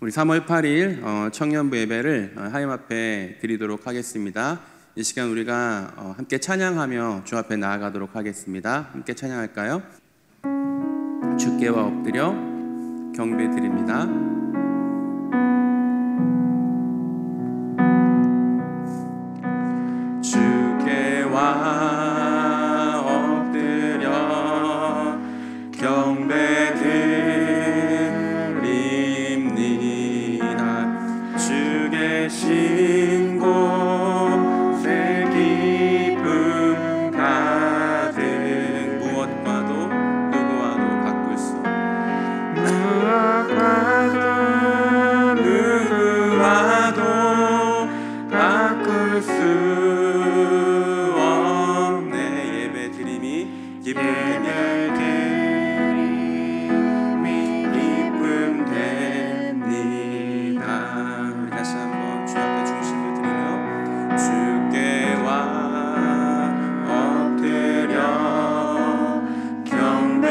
우리 3월 8일 청년부 예배를 하나님 앞에 드리도록 하겠습니다. 이 시간 우리가 함께 찬양하며 주 앞에 나아가도록 하겠습니다. 함께 찬양할까요? 주께와 엎드려 경배 드립니다. 주께와 엎드려 경배 드립니다. 주 계신 곳에 기쁨 가득 무엇과도 누구와도 바꿀 수 없네. 예배 드림이 기쁨 됩니다. 우리 다시 한번 주 앞에 중심을 드리며 주께와 엎드려 경배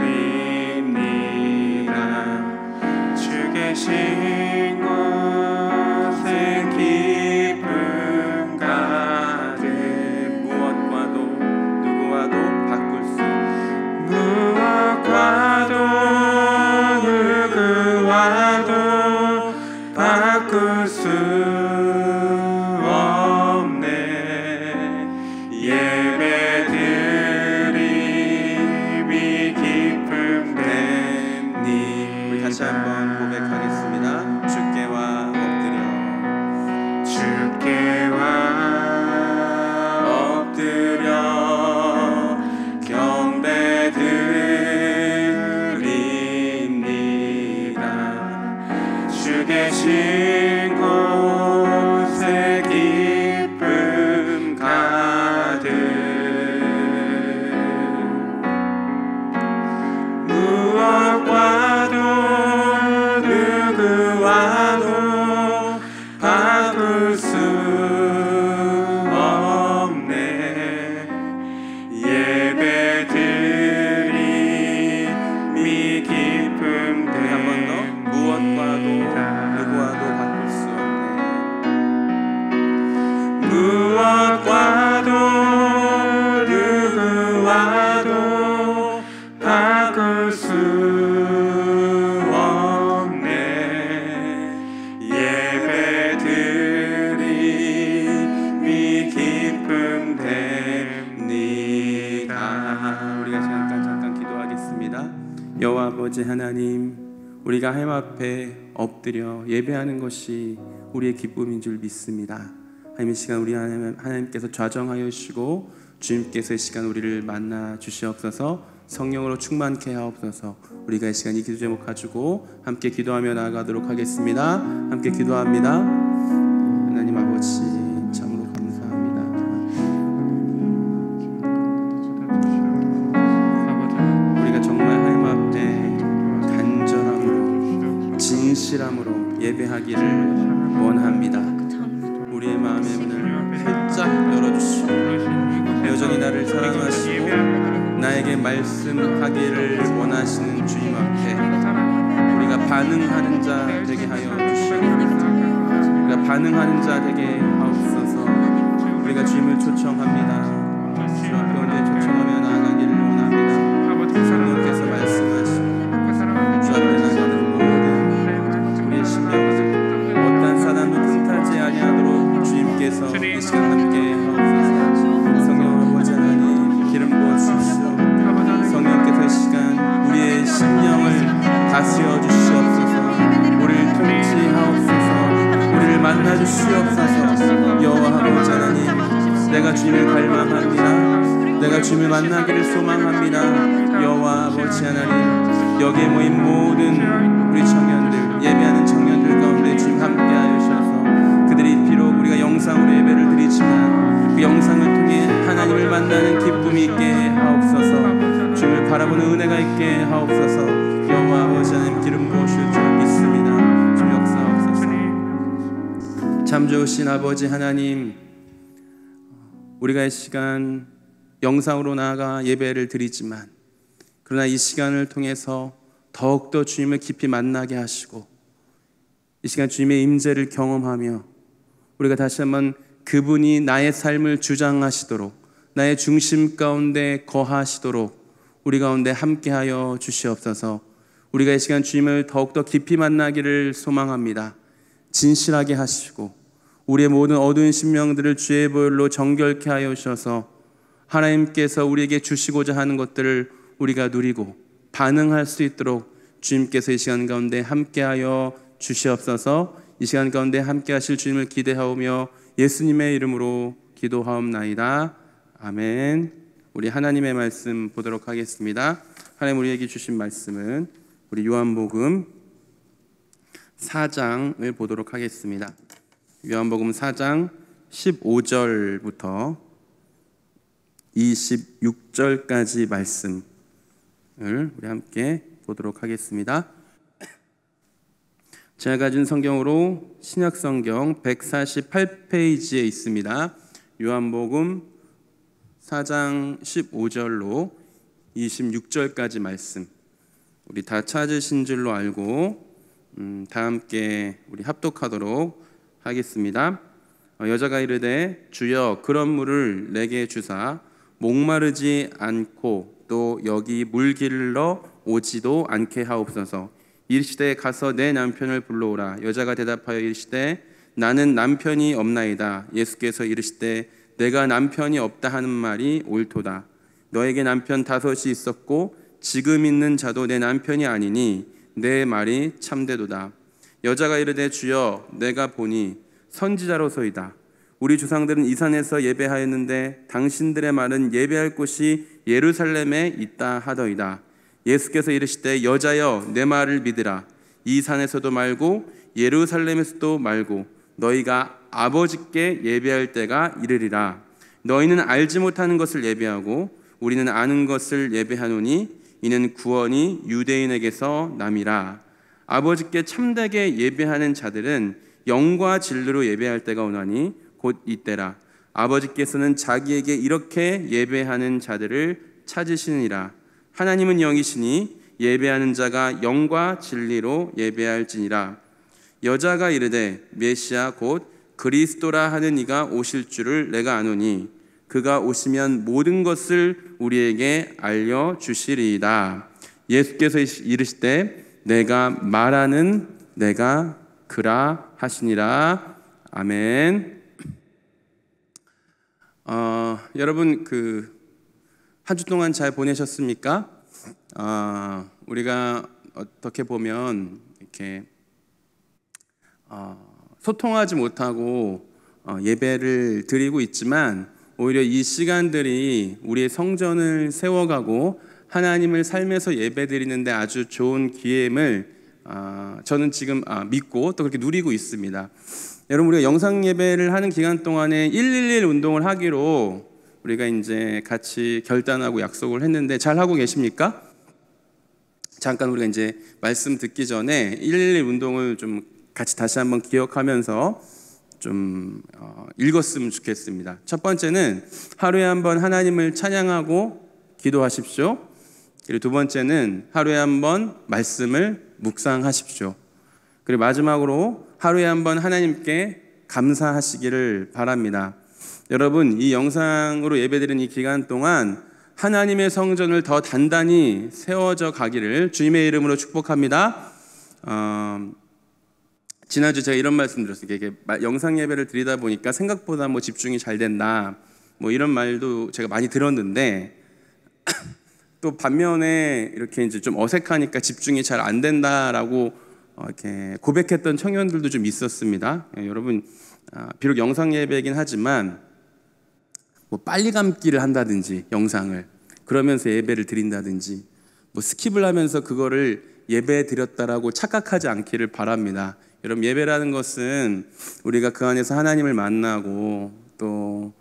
드립니다. 주 계신 곳에 기쁨 가득 무엇과도 누구와도 바꿀 수 무엇과도 누구와도 바꿀 수 없네. 예배 드림이 기쁨 됩니. 우리 다시 한번 고백하겠습니다. 주께와 엎드려 경배 드립니다. 주 계신 곳에 기쁨 가득 무엇과도 누구와도 바꿀 수 없네. 예배 드림이 기쁨 돼. 한 번 더. 무엇과도 누구와도 바꿀 수 없네. 무엇과도 누구와도 바꿀 수 없네. 예배 드림이 기쁨 됩니다. 우리가 잠깐 기도하겠습니다. 여호와 아버지 하나님, 우리가 하나님 앞에 엎드려 예배하는 것이 우리의 기쁨인 줄 믿습니다. 하나님, 이 시간 우리 하나님께서 좌정하여 주시고 주님께서 이 시간 우리를 만나 주시옵소서. 성령으로 충만케 하옵소서. 우리가 이 시간 이 기도 제목 가지고 함께 기도하며 나아가도록 하겠습니다. 함께 기도합니다. 하나님 아버지, 참으로 감사합니다. 우리가 정말 하나님 앞에 간절함으로 진실함으로 예배하기를 원합니다. 우리의 마음의 문을 활짝 열어주시고 여전히 나를 사랑하시고 나에게 말씀하기를 원하시는 주님 앞에 우리가 반응하는 자 되게 하여 주시고 우리가 반응하는 자 되게 하옵소서. 우리가 주님을 초청합니다. 주 앞에 언제 초청하며 나아가기를 원합니다. 성령께서 말씀하시고 주 앞에 나가는 모든 우리의 심령을 어떠한 사단도 틈타지 아니하도록 주님께서 이 시간 함께 하옵소서. 성령 아버지 하나님, 기름 부어주십시오. 성령께서 이 시간 우리의 심령을 다스려 주시옵소서. 우리를 통치하옵소서. 우리를 만나 주시옵소서. 여호와 아버지 하나님, 내가 주님을 갈망합니다. 내가 주님을 만나기를 소망합니다. 여호와 아버지 하나님, 여기에 모인 모든 우리 청년들, 예배하는 청년들 가운데 주님 함께하여 주셔서 그들이 비록 우리가 영상으로 예배를 드리지만 그 영상을 통해 하나님을 만나는 기쁨이 있게 하옵소서. 주님을 바라보는 은혜가 있게 하옵소서. 여호와 아버지 하나님, 기름 부으실 줄 믿습니다. 주 역사하옵소서. 참 좋으신 아버지 하나님, 우리가 이 시간 영상으로 나아가 예배를 드리지만 그러나 이 시간을 통해서 더욱더 주님을 깊이 만나게 하시고 이 시간 주님의 임재를 경험하며 우리가 다시 한번 그분이 나의 삶을 주장하시도록 나의 중심 가운데 거하시도록 우리 가운데 함께하여 주시옵소서. 우리가 이 시간 주님을 더욱더 깊이 만나기를 소망합니다. 진실하게 하시고 우리의 모든 어두운 심령들을 주의 보혈로 정결케 하여 주셔서 하나님께서 우리에게 주시고자 하는 것들을 우리가 누리고 반응할 수 있도록 주님께서 이 시간 가운데 함께하여 주시옵소서. 이 시간 가운데 함께하실 주님을 기대하오며 예수님의 이름으로 기도하옵나이다. 아멘. 우리 하나님의 말씀 보도록 하겠습니다. 하나님 우리에게 주신 말씀은 우리 요한복음 4장을 보도록 하겠습니다. 요한복음 4장 15절부터 26절까지 말씀을 우리 함께 보도록 하겠습니다. 제가 가진 성경으로 신약성경 148페이지에 있습니다. 요한복음 4장 15절로 26절까지 말씀 우리 다 찾으신 줄로 알고 다 함께 우리 합독하도록 하겠습니다. 여자가 이르되 주여 그런 물을 내게 주사 목마르지 않고 또 여기 물 길러 오지도 않게 하옵소서. 이르시되 가서 내 남편을 불러오라. 여자가 대답하여 이르시되 나는 남편이 없나이다. 예수께서 이르시되 내가 남편이 없다 하는 말이 옳도다. 너에게 남편 5이 있었고 지금 있는 자도 내 남편이 아니니 내 말이 참되도다. 여자가 이르되 주여 내가 보니 선지자로소이다. 우리 조상들은 이 산에서 예배하였는데 당신들의 말은 예배할 곳이 예루살렘에 있다 하더이다. 예수께서 이르시되 여자여 내 말을 믿으라. 이 산에서도 말고 예루살렘에서도 말고 너희가 아버지께 예배할 때가 이르리라. 너희는 알지 못하는 것을 예배하고 우리는 아는 것을 예배하노니 이는 구원이 유대인에게서 남이라. 아버지께 참되게 예배하는 자들은 영과 진리로 예배할 때가 오나니 곧 이때라. 아버지께서는 자기에게 이렇게 예배하는 자들을 찾으시느니라. 하나님은 영이시니 예배하는 자가 영과 진리로 예배할지니라. 여자가 이르되 메시아 곧 그리스도라 하는 이가 오실 줄을 내가 아노니 그가 오시면 모든 것을 우리에게 알려주시리이다. 예수께서 이르시되 내가 말하는 내가 그라 하시니라. 아멘. 여러분 한 주 동안 잘 보내셨습니까? 우리가 어떻게 보면 이렇게 소통하지 못하고 예배를 드리고 있지만 오히려 이 시간들이 우리의 성전을 세워가고 하나님을 삶에서 예배 드리는데 아주 좋은 기회임을 저는 지금 믿고 또 그렇게 누리고 있습니다. 여러분 우리가 영상 예배를 하는 기간 동안에 111 운동을 하기로 우리가 이제 같이 결단하고 약속을 했는데 잘 하고 계십니까? 잠깐 우리가 이제 말씀 듣기 전에 111 운동을 좀 같이 다시 한번 기억하면서 좀 읽었으면 좋겠습니다. 첫 번째는 하루에 한 번 하나님을 찬양하고 기도하십시오. 그리고 두 번째는 하루에 한 번 말씀을 묵상하십시오. 그리고 마지막으로 하루에 한 번 하나님께 감사하시기를 바랍니다. 여러분 이 영상으로 예배드리는 이 기간 동안 하나님의 성전을 더 단단히 세워져 가기를 주님의 이름으로 축복합니다. 지난주 제가 이런 말씀 드렸어요. 이게 영상 예배를 드리다 보니까 생각보다 뭐 집중이 잘 된다 뭐 이런 말도 제가 많이 들었는데 또 반면에 이렇게 이제 좀 어색하니까 집중이 잘 안 된다라고 이렇게 고백했던 청년들도 좀 있었습니다. 여러분 비록 영상 예배이긴 하지만 뭐 빨리 감기를 한다든지 영상을 그러면서 예배를 드린다든지 뭐 스킵을 하면서 그거를 예배 드렸다라고 착각하지 않기를 바랍니다. 여러분 예배라는 것은 우리가 그 안에서 하나님을 만나고 또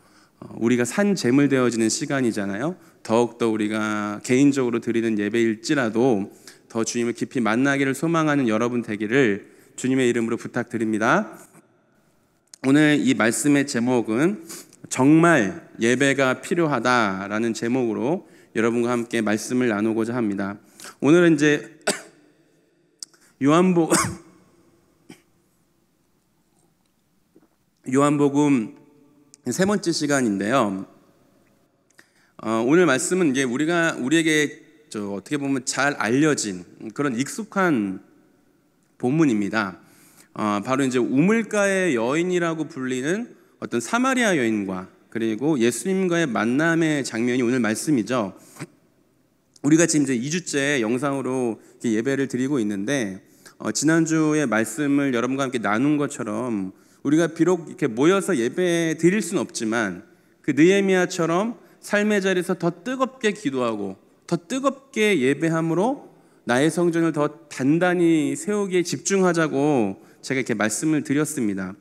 우리가 산 제물 되어지는 시간이잖아요. 더욱더 우리가 개인적으로 드리는 예배일지라도 더 주님을 깊이 만나기를 소망하는 여러분 되기를 주님의 이름으로 부탁드립니다. 오늘 이 말씀의 제목은 정말 예배가 필요하다라는 제목으로 여러분과 함께 말씀을 나누고자 합니다. 오늘은 이제 요한복음 세 번째 시간인데요. 오늘 말씀은 이제 우리에게 어떻게 보면 잘 알려진 그런 익숙한 본문입니다. 바로 이제 우물가의 여인이라고 불리는 어떤 사마리아 여인과 그리고 예수님과의 만남의 장면이 오늘 말씀이죠. 우리가 지금 이제 2주째 영상으로 예배를 드리고 있는데 지난주에 말씀을 여러분과 함께 나눈 것처럼 우리가 비록 이렇게 모여서 예배 드릴 수는 없지만 그 느헤미야처럼 삶의 자리에서 더 뜨겁게 기도하고 더 뜨겁게 예배함으로 나의 성전을 더 단단히 세우기에 집중하자고 제가 이렇게 말씀을 드렸습니다.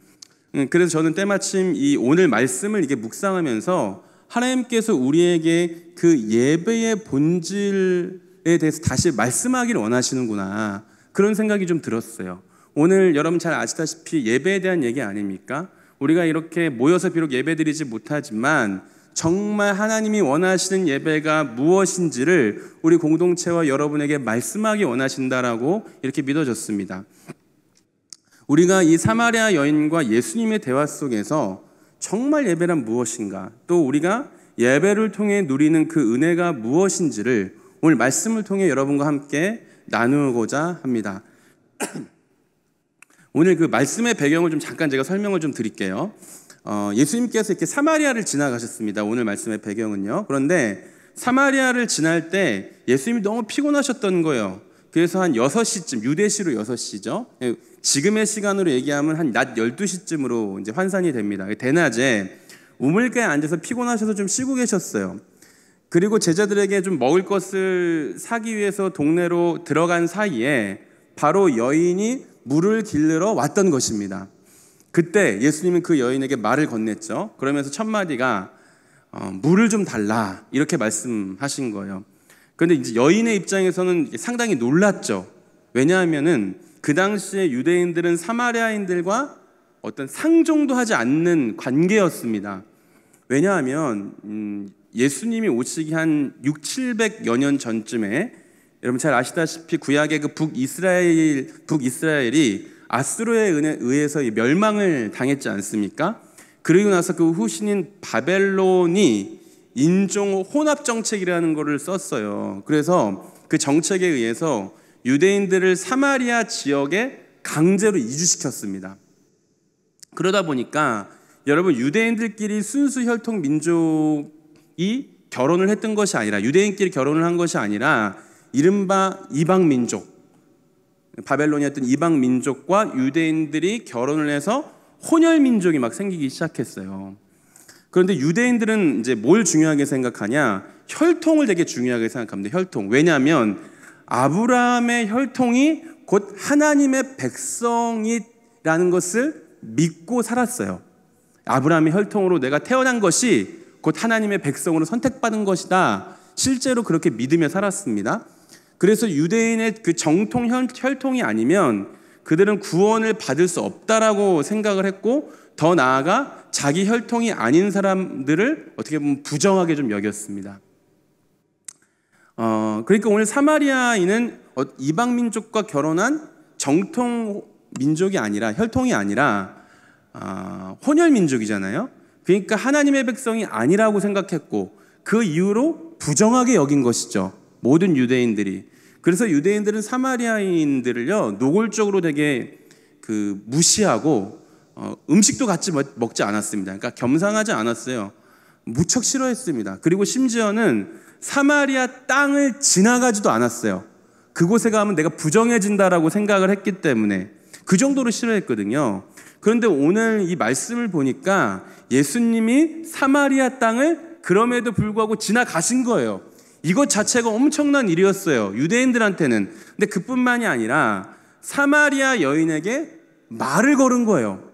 그래서 저는 때마침 이 오늘 말씀을 이게 묵상하면서 하나님께서 우리에게 그 예배의 본질에 대해서 다시 말씀하기를 원하시는구나, 그런 생각이 좀 들었어요. 오늘 여러분 잘 아시다시피 예배에 대한 얘기 아닙니까? 우리가 이렇게 모여서 비록 예배드리지 못하지만 정말 하나님이 원하시는 예배가 무엇인지를 우리 공동체와 여러분에게 말씀하기 원하신다라고 이렇게 믿어졌습니다. 우리가 이 사마리아 여인과 예수님의 대화 속에서 정말 예배란 무엇인가, 또 우리가 예배를 통해 누리는 그 은혜가 무엇인지를 오늘 말씀을 통해 여러분과 함께 나누고자 합니다. 오늘 그 말씀의 배경을 좀 잠깐 제가 설명을 좀 드릴게요. 예수님께서 이렇게 사마리아를 지나가셨습니다. 오늘 말씀의 배경은요. 그런데 사마리아를 지날 때 예수님이 너무 피곤하셨던 거예요. 그래서 한 6시쯤, 유대시로 6시죠. 지금의 시간으로 얘기하면 한 낮 12시쯤으로 이제 환산이 됩니다. 대낮에 우물가에 앉아서 피곤하셔서 좀 쉬고 계셨어요. 그리고 제자들에게 좀 먹을 것을 사기 위해서 동네로 들어간 사이에 바로 여인이 물을 길르러 왔던 것입니다. 그때 예수님은 그 여인에게 말을 건넸죠. 그러면서 첫 마디가 물을 좀 달라, 이렇게 말씀하신 거예요. 그런데 이제 여인의 입장에서는 상당히 놀랐죠. 왜냐하면은 그 당시에 유대인들은 사마리아인들과 어떤 상종도 하지 않는 관계였습니다. 왜냐하면 예수님이 오시기 한 600-700여 년 전쯤에 여러분 잘 아시다시피 구약의 그 북이스라엘이 아수르에 의해서 멸망을 당했지 않습니까? 그리고 나서 그 후신인 바벨론이 인종 혼합 정책이라는 것을 썼어요. 그래서 그 정책에 의해서 유대인들을 사마리아 지역에 강제로 이주시켰습니다. 그러다 보니까 여러분 유대인들끼리 순수 혈통 민족이 결혼을 했던 것이 아니라, 유대인끼리 결혼을 한 것이 아니라 이른바 이방 민족, 바벨론이었던 이방 민족과 유대인들이 결혼을 해서 혼혈 민족이 막 생기기 시작했어요. 그런데 유대인들은 이제 뭘 중요하게 생각하냐? 혈통을 되게 중요하게 생각합니다. 혈통. 왜냐하면 아브라함의 혈통이 곧 하나님의 백성이라는 것을 믿고 살았어요. 아브라함의 혈통으로 내가 태어난 것이 곧 하나님의 백성으로 선택받은 것이다. 실제로 그렇게 믿으며 살았습니다. 그래서 유대인의 그 정통 혈통이 아니면 그들은 구원을 받을 수 없다라고 생각을 했고, 더 나아가 자기 혈통이 아닌 사람들을 어떻게 보면 부정하게 좀 여겼습니다. 그러니까 오늘 사마리아인은 이방 민족과 결혼한 정통 민족이 아니라, 혈통이 아니라 혼혈 민족이잖아요. 그러니까 하나님의 백성이 아니라고 생각했고 그 이후로 부정하게 여긴 것이죠, 모든 유대인들이. 그래서 유대인들은 사마리아인들을요 노골적으로 되게 무시하고 음식도 같이 먹지 않았습니다. 그러니까 겸상하지 않았어요. 무척 싫어했습니다. 그리고 심지어는 사마리아 땅을 지나가지도 않았어요. 그곳에 가면 내가 부정해진다라고 생각을 했기 때문에 그 정도로 싫어했거든요. 그런데 오늘 이 말씀을 보니까 예수님이 사마리아 땅을 그럼에도 불구하고 지나가신 거예요. 이것 자체가 엄청난 일이었어요, 유대인들한테는. 근데 그뿐만이 아니라 사마리아 여인에게 말을 걸은 거예요.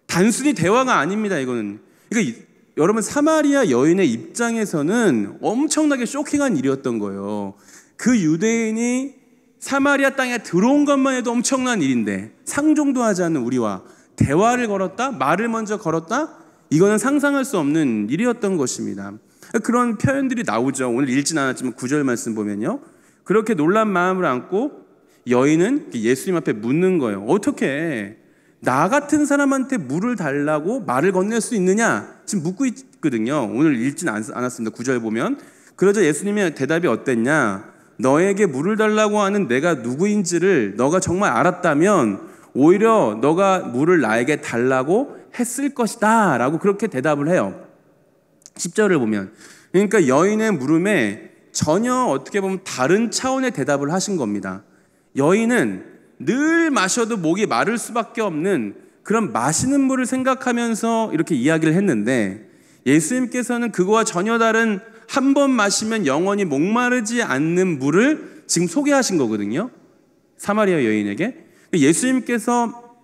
단순히 대화가 아닙니다, 이거는. 그러니까 여러분, 사마리아 여인의 입장에서는 엄청나게 쇼킹한 일이었던 거예요. 그 유대인이 사마리아 땅에 들어온 것만 해도 엄청난 일인데 상종도 하지 않는 우리와 대화를 걸었다? 말을 먼저 걸었다? 이거는 상상할 수 없는 일이었던 것입니다. 그런 표현들이 나오죠. 오늘 읽진 않았지만 9절 말씀 보면요, 그렇게 놀란 마음을 안고 여인은 예수님 앞에 묻는 거예요. 어떻게 나 같은 사람한테 물을 달라고 말을 건넬 수 있느냐? 지금 묻고 있거든요. 오늘 읽진 않았습니다. 9절 보면. 그러자 예수님의 대답이 어땠냐? 너에게 물을 달라고 하는 내가 누구인지를 너가 정말 알았다면 오히려 너가 물을 나에게 달라고 했을 것이다 라고 그렇게 대답을 해요. 10절을 보면, 그러니까 여인의 물음에 전혀 어떻게 보면 다른 차원의 대답을 하신 겁니다. 여인은 늘 마셔도 목이 마를 수밖에 없는 그런 마시는 물을 생각하면서 이렇게 이야기를 했는데, 예수님께서는 그거와 전혀 다른 한 번 마시면 영원히 목마르지 않는 물을 지금 소개하신 거거든요. 사마리아 여인에게. 예수님께서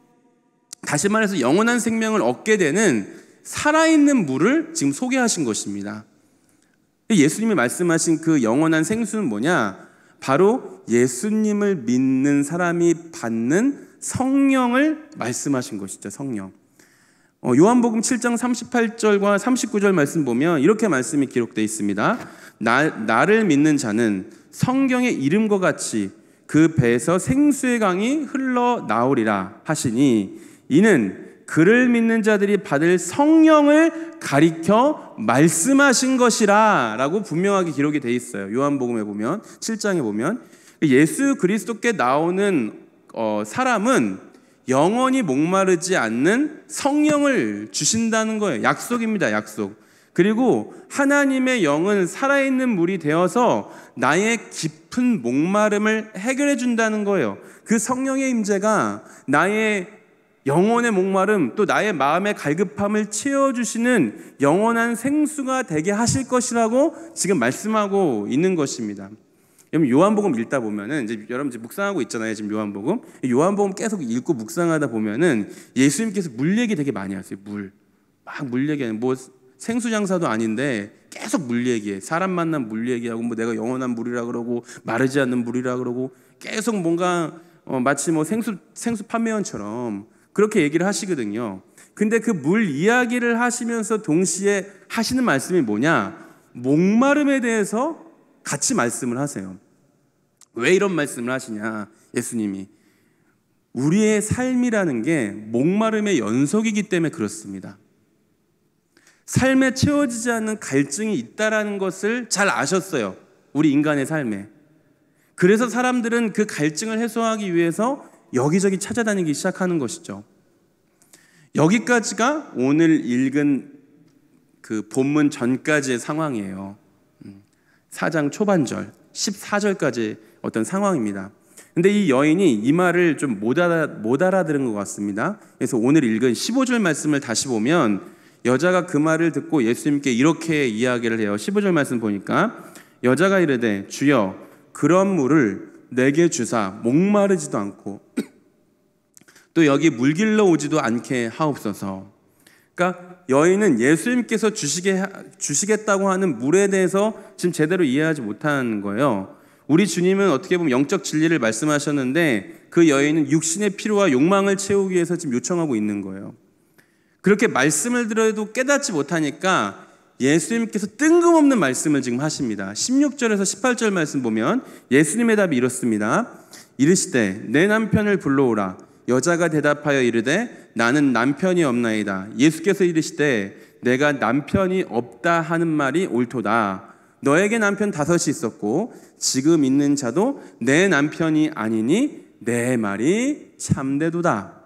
다시 말해서 영원한 생명을 얻게 되는 살아있는 물을 지금 소개하신 것입니다. 예수님이 말씀하신 그 영원한 생수는 뭐냐? 바로 예수님을 믿는 사람이 받는 성령을 말씀하신 것이죠. 성령. 요한복음 7장 38절과 39절 말씀 보면 이렇게 말씀이 기록되어 있습니다. 나를 믿는 자는 성경의 이름과 같이 그 배에서 생수의 강이 흘러나오리라 하시니, 이는 그를 믿는 자들이 받을 성령을 가리켜 말씀하신 것이라 라고 분명하게 기록이 되어 있어요. 요한복음에 보면 7장에 보면 예수 그리스도께 나오는 사람은 영원히 목마르지 않는 성령을 주신다는 거예요. 약속입니다. 약속. 그리고 하나님의 영은 살아있는 물이 되어서 나의 깊은 목마름을 해결해 준다는 거예요. 그 성령의 임재가 나의 영혼의 목마름, 또 나의 마음의 갈급함을 채워주시는 영원한 생수가 되게 하실 것이라고 지금 말씀하고 있는 것입니다. 여러분, 요한복음 읽다 보면은 여러분 묵상하고 있잖아요. 지금 요한복음 계속 읽고 묵상하다 보면은 예수님께서 물 얘기 되게 많이 하세요. 막 물 얘기하는, 뭐 생수 장사도 아닌데 계속 물 얘기해. 사람 만난 물 얘기하고, 뭐 내가 영원한 물이라 그러고 마르지 않는 물이라 그러고, 계속 뭔가 마치 뭐 생수 판매원처럼 그렇게 얘기를 하시거든요. 근데 그 물 이야기를 하시면서 동시에 하시는 말씀이 뭐냐? 목마름에 대해서 같이 말씀을 하세요. 왜 이런 말씀을 하시냐? 예수님이 우리의 삶이라는 게 목마름의 연속이기 때문에 그렇습니다. 삶에 채워지지 않는 갈증이 있다라는 것을 잘 아셨어요. 우리 인간의 삶에. 그래서 사람들은 그 갈증을 해소하기 위해서 여기저기 찾아다니기 시작하는 것이죠. 여기까지가 오늘 읽은 그 본문 전까지의 상황이에요. 4장 초반절 14절까지 어떤 상황입니다. 근데 이 여인이 이 말을 좀 못 알아들은 것 같습니다. 그래서 오늘 읽은 15절 말씀을 다시 보면 여자가 그 말을 듣고 예수님께 이렇게 이야기를 해요. 15절 말씀 보니까 여자가 이르되 주여 그런 물을 내게 주사 목마르지도 않고 또 여기 물길러 오지도 않게 하옵소서. 그러니까 여인은 예수님께서 주시겠다고 하는 물에 대해서 지금 제대로 이해하지 못하는 거예요. 우리 주님은 어떻게 보면 영적 진리를 말씀하셨는데 그 여인은 육신의 필요와 욕망을 채우기 위해서 지금 요청하고 있는 거예요. 그렇게 말씀을 들어도 깨닫지 못하니까 예수님께서 뜬금없는 말씀을 지금 하십니다. 16절에서 18절 말씀 보면 예수님의 답이 이렇습니다. 이르시되 내 남편을 불러오라. 여자가 대답하여 이르되 나는 남편이 없나이다. 예수께서 이르시되 내가 남편이 없다 하는 말이 옳도다. 너에게 남편 5이 있었고 지금 있는 자도 내 남편이 아니니 내 말이 참되도다.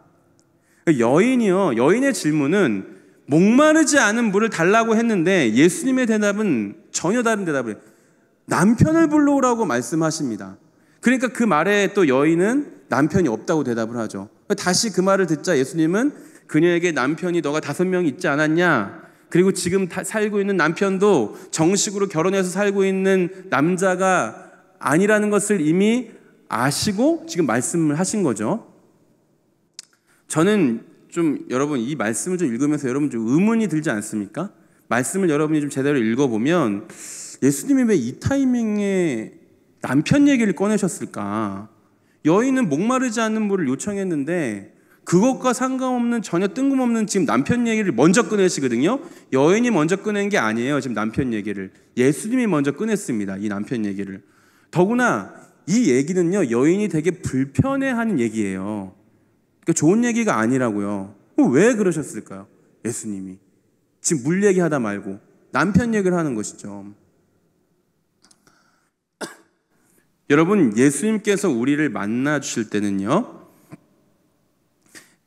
여인의 질문은 목마르지 않은 물을 달라고 했는데 예수님의 대답은 전혀 다른 대답을 해요. 남편을 불러오라고 말씀하십니다. 그러니까 그 말에 또 여인은 남편이 없다고 대답을 하죠. 다시 그 말을 듣자 예수님은 그녀에게 남편이 너가 5명 있지 않았냐? 그리고 지금 살고 있는 남편도 정식으로 결혼해서 살고 있는 남자가 아니라는 것을 이미 아시고 지금 말씀을 하신 거죠. 저는 좀 여러분 이 말씀을 좀 읽으면서 여러분 좀 의문이 들지 않습니까? 말씀을 여러분이 좀 제대로 읽어보면 예수님이 왜 이 타이밍에 남편 얘기를 꺼내셨을까? 여인은 목마르지 않는 물을 요청했는데 그것과 상관없는 전혀 뜬금없는 지금 남편 얘기를 먼저 꺼내시거든요. 여인이 먼저 꺼낸 게 아니에요. 지금 남편 얘기를 예수님이 먼저 꺼냈습니다. 이 남편 얘기를. 더구나 이 얘기는요, 여인이 되게 불편해하는 얘기예요. 그러니까 좋은 얘기가 아니라고요. 왜 그러셨을까요? 예수님이 지금 물 얘기하다 말고 남편 얘기를 하는 것이죠. 여러분, 예수님께서 우리를 만나 주실 때는요,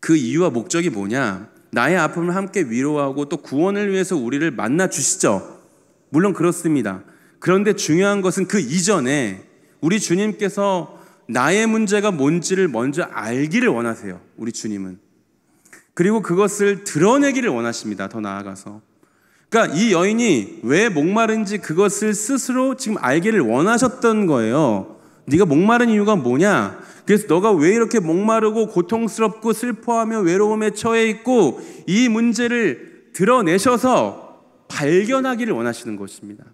그 이유와 목적이 뭐냐? 나의 아픔을 함께 위로하고 또 구원을 위해서 우리를 만나 주시죠. 물론 그렇습니다. 그런데 중요한 것은 그 이전에 우리 주님께서 나의 문제가 뭔지를 먼저 알기를 원하세요. 우리 주님은. 그리고 그것을 드러내기를 원하십니다. 더 나아가서. 그러니까 이 여인이 왜 목마른지 그것을 스스로 지금 알기를 원하셨던 거예요. 네가 목마른 이유가 뭐냐? 그래서 너가 왜 이렇게 목마르고 고통스럽고 슬퍼하며 외로움에 처해 있고, 이 문제를 드러내셔서 발견하기를 원하시는 것입니다.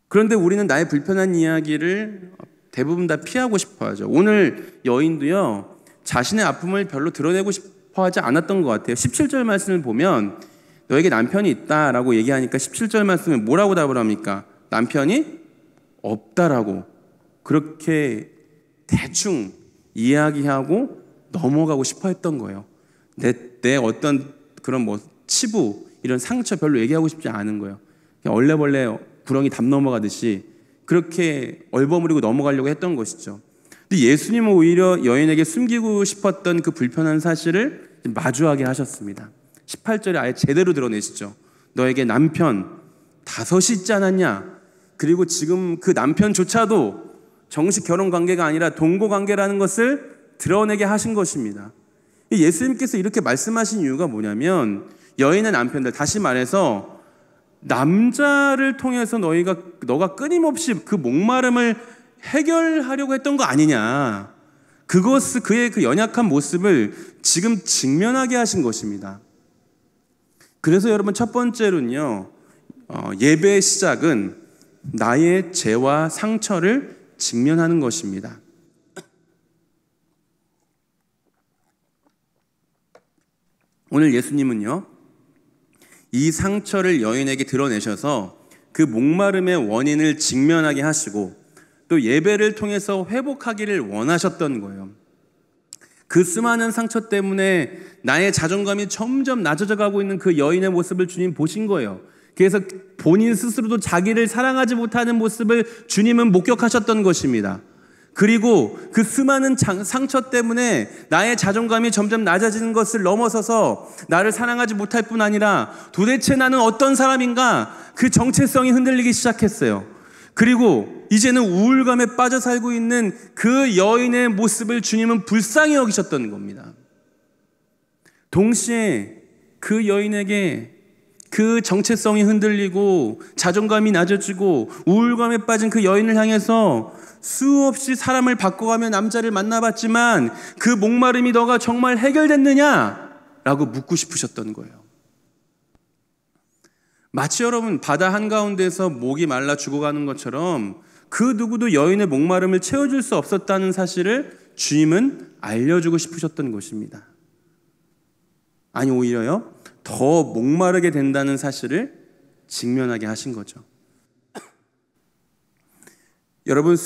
그런데 우리는 나의 불편한 이야기를 대부분 다 피하고 싶어 하죠. 오늘 여인도요, 자신의 아픔을 별로 드러내고 싶어 하지 않았던 것 같아요. 17절 말씀을 보면 너에게 남편이 있다라고 얘기하니까 17절 말씀에 뭐라고 답을 합니까? 남편이 없다라고 그렇게 대충 이야기하고 넘어가고 싶어 했던 거예요. 내 어떤 그런 치부, 이런 상처 별로 얘기하고 싶지 않은 거예요. 그냥 얼레벌레 구렁이 담 넘어가듯이 그렇게 얼버무리고 넘어가려고 했던 것이죠. 근데 예수님은 오히려 여인에게 숨기고 싶었던 그 불편한 사실을 마주하게 하셨습니다. 18절에 아예 제대로 드러내시죠. 너에게 남편 5이 있지 않았냐? 그리고 지금 그 남편조차도 정식 결혼 관계가 아니라 동거 관계라는 것을 드러내게 하신 것입니다. 예수님께서 이렇게 말씀하신 이유가 뭐냐면, 여인의 남편들, 다시 말해서 남자를 통해서 너가 끊임없이 그 목마름을 해결하려고 했던 거 아니냐, 그의 그 연약한 모습을 지금 직면하게 하신 것입니다. 그래서 여러분, 첫 번째로는요, 예배의 시작은 나의 죄와 상처를 직면하는 것입니다. 오늘 예수님은요, 이 상처를 여인에게 드러내셔서 그 목마름의 원인을 직면하게 하시고, 또 예배를 통해서 회복하기를 원하셨던 거예요. 그 수많은 상처 때문에 나의 자존감이 점점 낮아져 가고 있는 그 여인의 모습을 주님 보신 거예요. 그래서 본인 스스로도 자기를 사랑하지 못하는 모습을 주님은 목격하셨던 것입니다. 그리고 그 수많은 상처 때문에 나의 자존감이 점점 낮아지는 것을 넘어서서 나를 사랑하지 못할 뿐 아니라 도대체 나는 어떤 사람인가, 그 정체성이 흔들리기 시작했어요. 그리고 이제는 우울감에 빠져 살고 있는 그 여인의 모습을 주님은 불쌍히 여기셨던 겁니다. 동시에 그 여인에게 그 정체성이 흔들리고 자존감이 낮아지고 우울감에 빠진 그 여인을 향해서 수없이 사람을 바꿔가며 남자를 만나봤지만 그 목마름이 너가 정말 해결됐느냐? 라고 묻고 싶으셨던 거예요. 마치 여러분, 바다 한가운데서 목이 말라 죽어가는 것처럼 그 누구도 여인의 목마름을 채워줄 수 없었다는 사실을 주님은 알려주고 싶으셨던 것입니다. 아니, 오히려요, 더 목마르게 된다는 사실을 직면하게 하신 거죠. 여러분,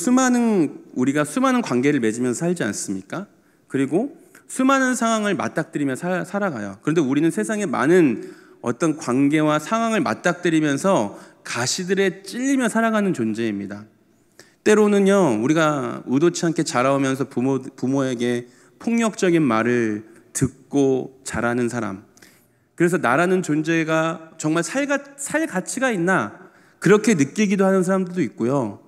우리가 수많은 관계를 맺으면서 살지 않습니까? 그리고 수많은 상황을 맞닥뜨리며 살아가요. 그런데 우리는 세상에 많은 어떤 관계와 상황을 맞닥뜨리면서 가시들에 찔리며 살아가는 존재입니다. 때로는요, 우리가 의도치 않게 자라오면서 부모에게 폭력적인 말을 듣고 자라는 사람, 그래서 나라는 존재가 정말 살 가치가 있나, 그렇게 느끼기도 하는 사람들도 있고요.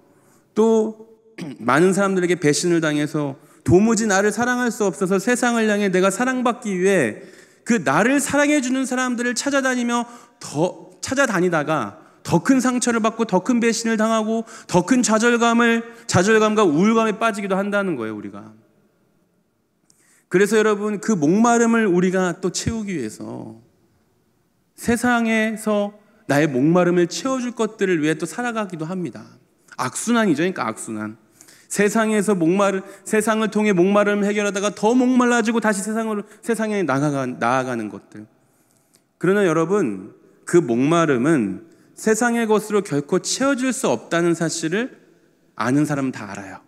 또 많은 사람들에게 배신을 당해서 도무지 나를 사랑할 수 없어서 세상을 향해 내가 사랑받기 위해 그 나를 사랑해주는 사람들을 찾아다니다가 더 큰 상처를 받고 더 큰 배신을 당하고 더 큰 좌절감과 우울감에 빠지기도 한다는 거예요, 우리가. 그래서 여러분, 그 목마름을 우리가 또 채우기 위해서 세상에서 나의 목마름을 채워줄 것들을 위해 또 살아가기도 합니다. 악순환이죠. 그러니까 악순환. 세상을 통해 목마름을 해결하다가 더 목말라지고 다시 세상에 나아가는 것들. 그러나 여러분, 그 목마름은 세상의 것으로 결코 채워질 수 없다는 사실을 아는 사람은 다 알아요.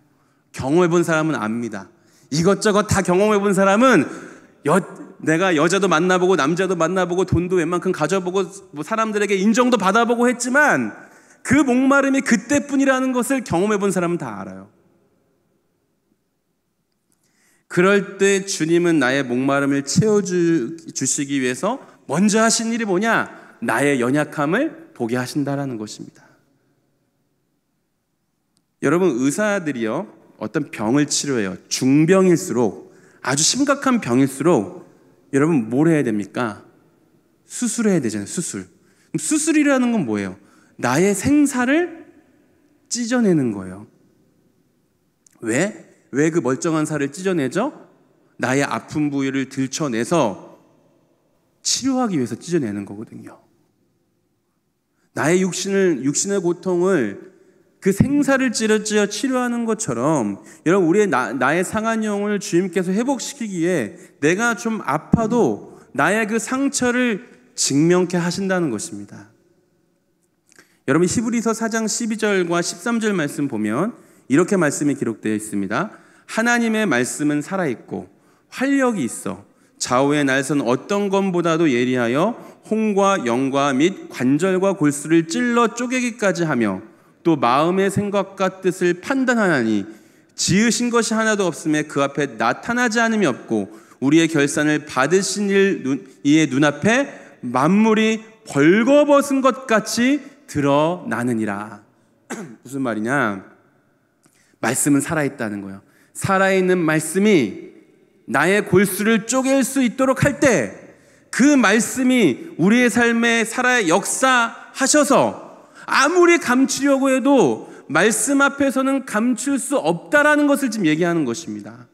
경험해 본 사람은 압니다. 이것저것 다 경험해 본 사람은 내가 여자도 만나보고 남자도 만나보고 돈도 웬만큼 가져보고 뭐 사람들에게 인정도 받아보고 했지만 그 목마름이 그때뿐이라는 것을 경험해 본 사람은 다 알아요. 그럴 때 주님은 나의 목마름을 채워주시기 위해서 먼저 하신 일이 뭐냐? 나의 연약함을 보게 하신다라는 것입니다. 여러분, 의사들이요, 어떤 병을 치료해요. 중병일수록, 아주 심각한 병일수록 여러분 뭘 해야 됩니까? 수술해야 되잖아요. 수술이라는 건 뭐예요? 나의 생사를 찢어내는 거예요. 왜 그 멀쩡한 살을 찢어내죠? 나의 아픈 부위를 들춰내서 치료하기 위해서 찢어내는 거거든요. 나의 육신의 고통을 그 생사를 찌르 치료하는 것처럼 여러분, 우리의 나의 상한 영혼을 주님께서 회복시키기에 내가 좀 아파도 나의 그 상처를 직면케 하신다는 것입니다. 여러분, 히브리서 4장 12절과 13절 말씀 보면 이렇게 말씀이 기록되어 있습니다. 하나님의 말씀은 살아있고 활력이 있어 좌우의 날선 어떤 것보다도 예리하여 혼과 영과 및 관절과 골수를 찔러 쪼개기까지 하며 또 마음의 생각과 뜻을 판단하나니 지으신 것이 하나도 없음에 그 앞에 나타나지 않음이 없고 우리의 결산을 받으신 이의 눈앞에 만물이 벌거벗은 것 같이 드러나느니라. 무슨 말이냐? 말씀은 살아있다는 거예요. 살아있는 말씀이 나의 골수를 쪼갤 수 있도록 할 때 그 말씀이 우리의 삶에 살아 역사하셔서 아무리 감추려고 해도 말씀 앞에서는 감출 수 없다라는 것을 지금 얘기하는 것입니다.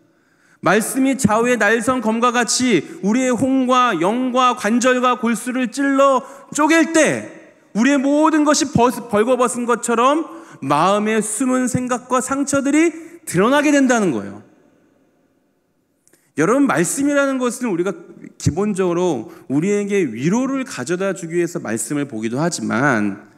말씀이 좌우의 날선 검과 같이 우리의 혼과 영과 관절과 골수를 찔러 쪼갤 때 우리의 모든 것이 벌거벗은 것처럼 마음의 숨은 생각과 상처들이 드러나게 된다는 거예요. 여러분, 말씀이라는 것은 우리가 기본적으로 우리에게 위로를 가져다 주기 위해서 말씀을 보기도 하지만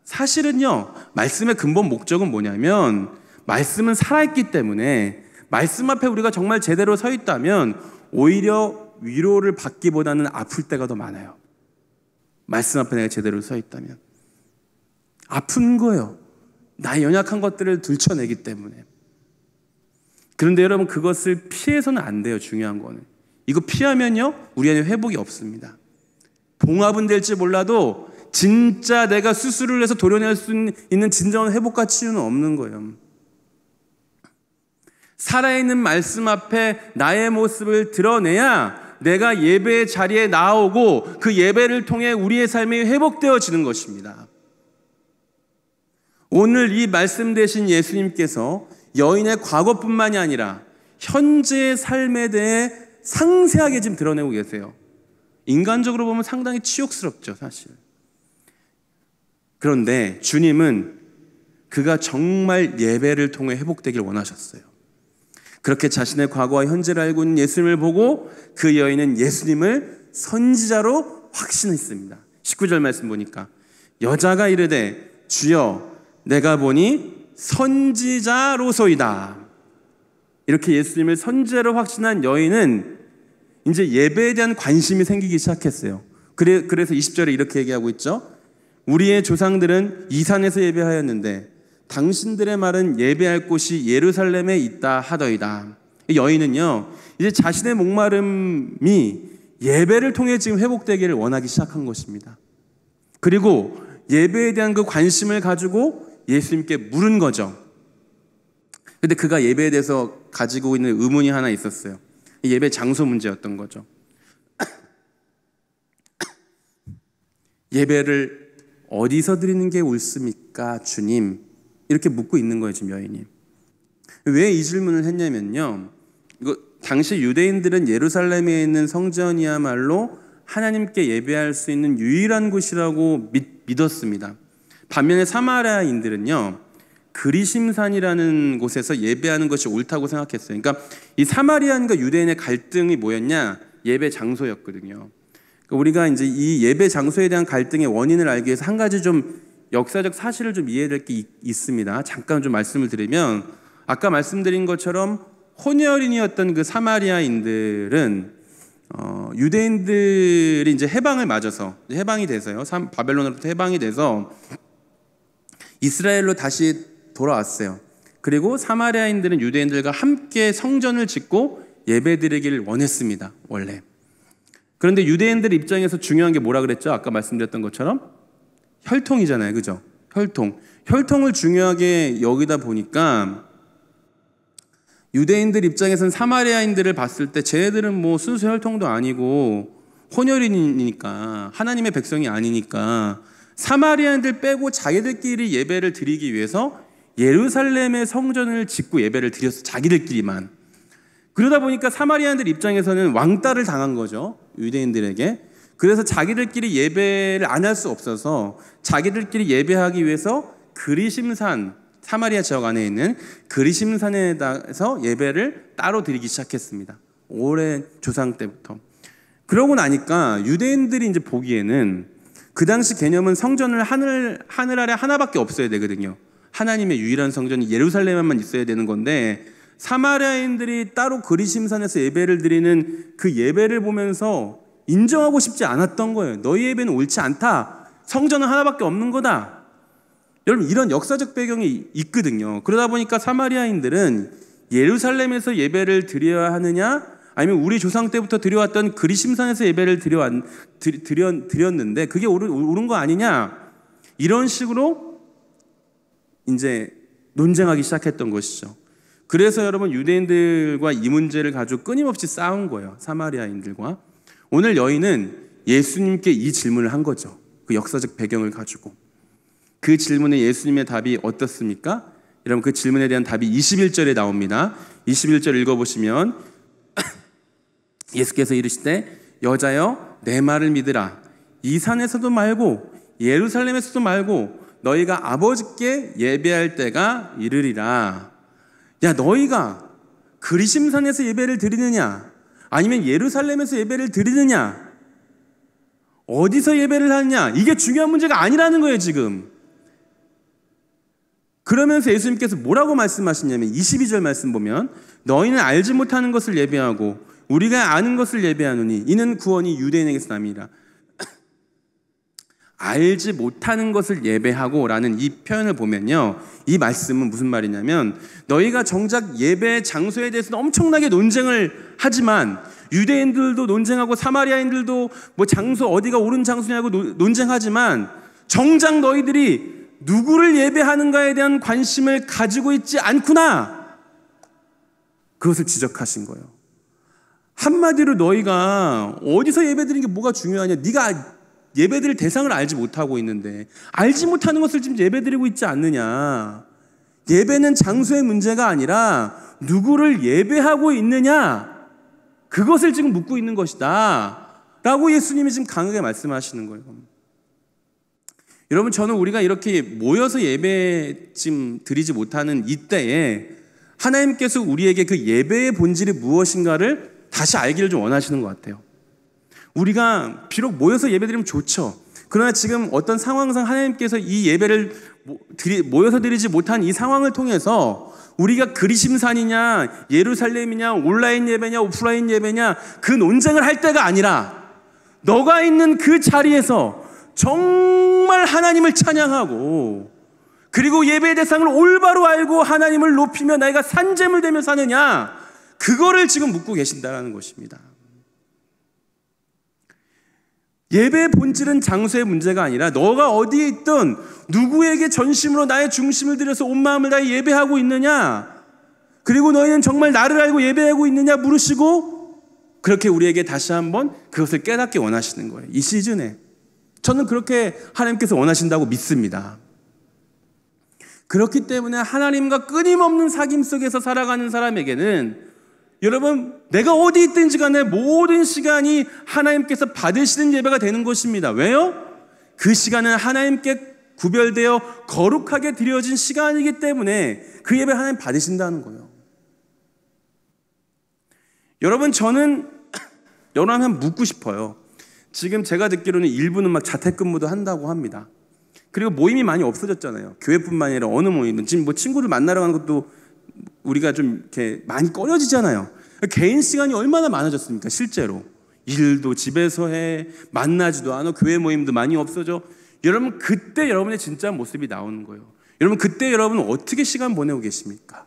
사실은요, 말씀의 근본 목적은 뭐냐면 말씀은 살아있기 때문에 말씀 앞에 우리가 정말 제대로 서 있다면 오히려 위로를 받기보다는 아플 때가 더 많아요. 말씀 앞에 내가 제대로 서 있다면 아픈 거예요. 나의 연약한 것들을 들춰내기 때문에. 그런데 여러분, 그것을 피해서는 안 돼요. 중요한 거는 이거 피하면요 우리 안에 회복이 없습니다. 봉합은 될지 몰라도 진짜 내가 수술을 해서 도려낼 수 있는 진정한 회복과 치유는 없는 거예요. 살아있는 말씀 앞에 나의 모습을 드러내야 내가 예배의 자리에 나오고 그 예배를 통해 우리의 삶이 회복되어지는 것입니다. 오늘 이 말씀 되신 예수님께서 여인의 과거뿐만이 아니라 현재의 삶에 대해 상세하게 지금 드러내고 계세요. 인간적으로 보면 상당히 치욕스럽죠, 사실. 그런데 주님은 그가 정말 예배를 통해 회복되길 원하셨어요. 그렇게 자신의 과거와 현재를 알고 있는 예수님을 보고 그 여인은 예수님을 선지자로 확신했습니다. 19절 말씀 보니까 여자가 이르되 주여 내가 보니 선지자로소이다. 이렇게 예수님을 선지자로 확신한 여인은 이제 예배에 대한 관심이 생기기 시작했어요. 그래서 20절에 이렇게 얘기하고 있죠. 우리의 조상들은 이 산에서 예배하였는데 당신들의 말은 예배할 곳이 예루살렘에 있다 하더이다. 이 여인은요, 이제 자신의 목마름이 예배를 통해 지금 회복되기를 원하기 시작한 것입니다. 그리고 예배에 대한 그 관심을 가지고 예수님께 물은 거죠. 근데 그가 예배에 대해서 가지고 있는 의문이 하나 있었어요. 예배 장소 문제였던 거죠. 예배를 어디서 드리는 게 옳습니까, 주님? 이렇게 묻고 있는 거예요, 지금 여인이. 왜 이 질문을 했냐면요, 이거 당시 유대인들은 예루살렘에 있는 성전이야말로 하나님께 예배할 수 있는 유일한 곳이라고 믿었습니다. 반면에 사마리아인들은요, 그리심산이라는 곳에서 예배하는 것이 옳다고 생각했어요. 그러니까 이 사마리아인과 유대인의 갈등이 뭐였냐? 예배 장소였거든요. 그러니까 우리가 이제 이 예배 장소에 대한 갈등의 원인을 알기 위해서 한 가지 좀 역사적 사실을 좀 이해될 게 있습니다. 잠깐 좀 말씀을 드리면, 아까 말씀드린 것처럼 혼혈인이었던 그 사마리아인들은 유대인들이 이제 해방을 맞아서, 해방이 돼서요, 바벨론으로부터 해방이 돼서 이스라엘로 다시 돌아왔어요. 그리고 사마리아인들은 유대인들과 함께 성전을 짓고 예배드리기를 원했습니다, 원래. 그런데 유대인들 입장에서 중요한 게 뭐라 그랬죠? 아까 말씀드렸던 것처럼 혈통이잖아요, 그죠? 혈통을 중요하게 여기다 보니까 유대인들 입장에서는 사마리아인들을 봤을 때 쟤네들은 뭐 순수 혈통도 아니고 혼혈인이니까, 하나님의 백성이 아니니까 사마리아인들 빼고 자기들끼리 예배를 드리기 위해서 예루살렘의 성전을 짓고 예배를 드렸어, 자기들끼리만. 그러다 보니까 사마리아인들 입장에서는 왕따를 당한 거죠, 유대인들에게. 그래서 자기들끼리 예배를 안 할 수 없어서 자기들끼리 예배하기 위해서 그리심산, 사마리아 지역 안에 있는 그리심산에서 예배를 따로 드리기 시작했습니다, 오랜 조상 때부터. 그러고 나니까 유대인들이 이제 보기에는 그 당시 개념은 성전을 하늘 아래 하나밖에 없어야 되거든요. 하나님의 유일한 성전이 예루살렘에만 있어야 되는 건데, 사마리아인들이 따로 그리심산에서 예배를 드리는 그 예배를 보면서 인정하고 싶지 않았던 거예요. 너희 예배는 옳지 않다. 성전은 하나밖에 없는 거다. 여러분, 이런 역사적 배경이 있거든요. 그러다 보니까 사마리아인들은 예루살렘에서 예배를 드려야 하느냐, 아니면 우리 조상 때부터 드려왔던 그리심산에서 예배를 드렸는데 그게 옳은 거 아니냐, 이런 식으로 이제 논쟁하기 시작했던 것이죠. 그래서 여러분, 유대인들과 이 문제를 가지고 끊임없이 싸운 거예요, 사마리아인들과. 오늘 여인은 예수님께 이 질문을 한 거죠, 그 역사적 배경을 가지고. 그 질문에 예수님의 답이 어떻습니까? 여러분, 그 질문에 대한 답이 21절에 나옵니다. 21절 읽어보시면 예수께서 이르시되 여자여, 내 말을 믿으라. 이 산에서도 말고 예루살렘에서도 말고 너희가 아버지께 예배할 때가 이르리라. 야, 너희가 그리심산에서 예배를 드리느냐, 아니면 예루살렘에서 예배를 드리느냐, 어디서 예배를 하느냐, 이게 중요한 문제가 아니라는 거예요, 지금. 그러면서 예수님께서 뭐라고 말씀하시냐면 22절 말씀 보면, 너희는 알지 못하는 것을 예배하고 우리가 아는 것을 예배하노니 이는 구원이 유대인에게서 남이라. 알지 못하는 것을 예배하고 라는 이 표현을 보면요, 이 말씀은 무슨 말이냐면, 너희가 정작 예배 장소에 대해서는 엄청나게 논쟁을 하지만, 유대인들도 논쟁하고 사마리아인들도 뭐 장소 어디가 옳은 장소냐고 논쟁하지만, 정작 너희들이 누구를 예배하는가에 대한 관심을 가지고 있지 않구나, 그것을 지적하신 거예요. 한마디로 너희가 어디서 예배드리는 게 뭐가 중요하냐, 네가 예배드릴 대상을 알지 못하고 있는데, 알지 못하는 것을 지금 예배드리고 있지 않느냐. 예배는 장소의 문제가 아니라 누구를 예배하고 있느냐, 그것을 지금 묻고 있는 것이다 라고 예수님이 지금 강하게 말씀하시는 거예요. 여러분, 저는 우리가 이렇게 모여서 예배 지금 드리지 못하는 이때에 하나님께서 우리에게 그 예배의 본질이 무엇인가를 다시 알기를 좀 원하시는 것 같아요. 우리가 비록 모여서 예배드리면 좋죠. 그러나 지금 어떤 상황상 하나님께서 이 예배를 모여서 드리지 못한 이 상황을 통해서 우리가 그리심산이냐 예루살렘이냐 온라인 예배냐 오프라인 예배냐 그 논쟁을 할 때가 아니라, 너가 있는 그 자리에서 정말 하나님을 찬양하고, 그리고 예배의 대상을 올바로 알고 하나님을 높이며 나이가 산재물 되며 사느냐, 그거를 지금 묻고 계신다는 것입니다. 예배의 본질은 장소의 문제가 아니라 너가 어디에 있든 누구에게 전심으로 나의 중심을 들여서 온 마음을 다해 예배하고 있느냐, 그리고 너희는 정말 나를 알고 예배하고 있느냐 물으시고, 그렇게 우리에게 다시 한번 그것을 깨닫게 원하시는 거예요, 이 시즌에. 저는 그렇게 하나님께서 원하신다고 믿습니다. 그렇기 때문에 하나님과 끊임없는 사귐 속에서 살아가는 사람에게는, 여러분, 내가 어디 있든지 간에 모든 시간이 하나님께서 받으시는 예배가 되는 것입니다. 왜요? 그 시간은 하나님께 구별되어 거룩하게 드려진 시간이기 때문에 그 예배 하나님 받으신다는 거예요. 여러분, 저는 여러분 한 묻고 싶어요. 지금 제가 듣기로는 일부는 막 자택근무도 한다고 합니다. 그리고 모임이 많이 없어졌잖아요. 교회뿐만 아니라 어느 모임은 지금 뭐 친구를 만나러 가는 것도 우리가 좀 이렇게 많이 꺼려지잖아요. 개인 시간이 얼마나 많아졌습니까? 실제로 일도 집에서 해, 만나지도 않아, 교회 모임도 많이 없어져. 여러분, 그때 여러분의 진짜 모습이 나오는 거예요. 여러분, 그때 여러분은 어떻게 시간 보내고 계십니까?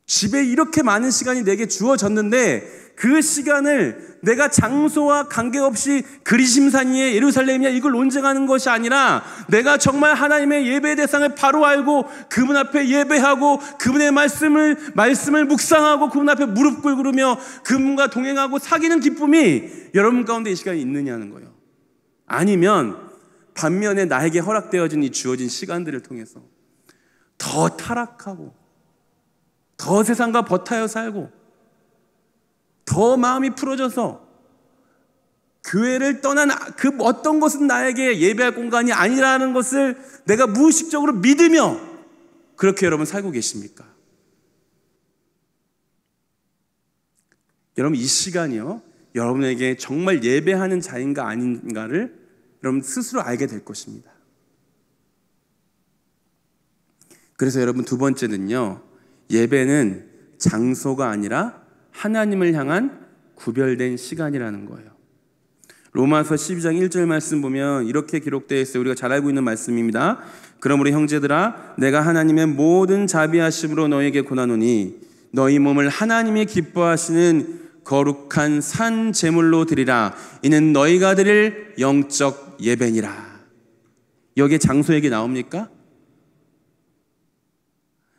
집에 이렇게 많은 시간이 내게 주어졌는데 그 시간을 내가 장소와 관계없이 그리심산이에 예루살렘이야 이걸 논쟁하는 것이 아니라 내가 정말 하나님의 예배 대상을 바로 알고 그분 앞에 예배하고 그분의 말씀을 묵상하고 그분 앞에 무릎 꿇으며 그분과 동행하고 사귀는 기쁨이 여러분 가운데 이 시간에 있느냐는 거예요. 아니면 반면에 나에게 허락되어진 이 주어진 시간들을 통해서 더 타락하고 더 세상과 버타여 살고 더 마음이 풀어져서 교회를 떠난 그 어떤 것은 나에게 예배할 공간이 아니라는 것을 내가 무의식적으로 믿으며 그렇게 여러분 살고 계십니까? 여러분, 이 시간이요, 여러분에게 정말 예배하는 자인가 아닌가를 여러분 스스로 알게 될 것입니다. 그래서 여러분, 두 번째는요, 예배는 장소가 아니라 하나님을 향한 구별된 시간이라는 거예요. 로마서 12장 1절 말씀 보면 이렇게 기록되어 있어요. 우리가 잘 알고 있는 말씀입니다. 그러므로 형제들아, 내가 하나님의 모든 자비하심으로 너희에게 권하노니 너희 몸을 하나님이 기뻐하시는 거룩한 산 제물로 드리라. 이는 너희가 드릴 영적 예배니라. 여기에 장소 얘기 나옵니까?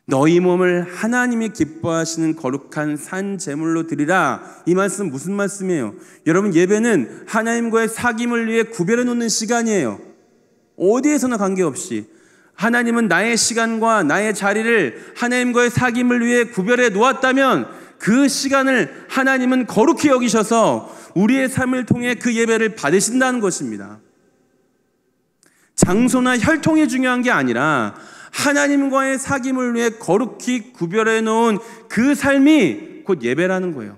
너희 몸을 하나님이 기뻐하시는 거룩한 산 제물로 드리라. 이 말씀 무슨 말씀이에요? 여러분, 예배는 하나님과의 사귐을 위해 구별해 놓는 시간이에요. 어디에서나 관계없이 하나님은 나의 시간과 나의 자리를 하나님과의 사귐을 위해 구별해 놓았다면 그 시간을 하나님은 거룩히 여기셔서 우리의 삶을 통해 그 예배를 받으신다는 것입니다. 장소나 혈통이 중요한 게 아니라 하나님과의 사귐을 위해 거룩히 구별해 놓은 그 삶이 곧 예배라는 거예요.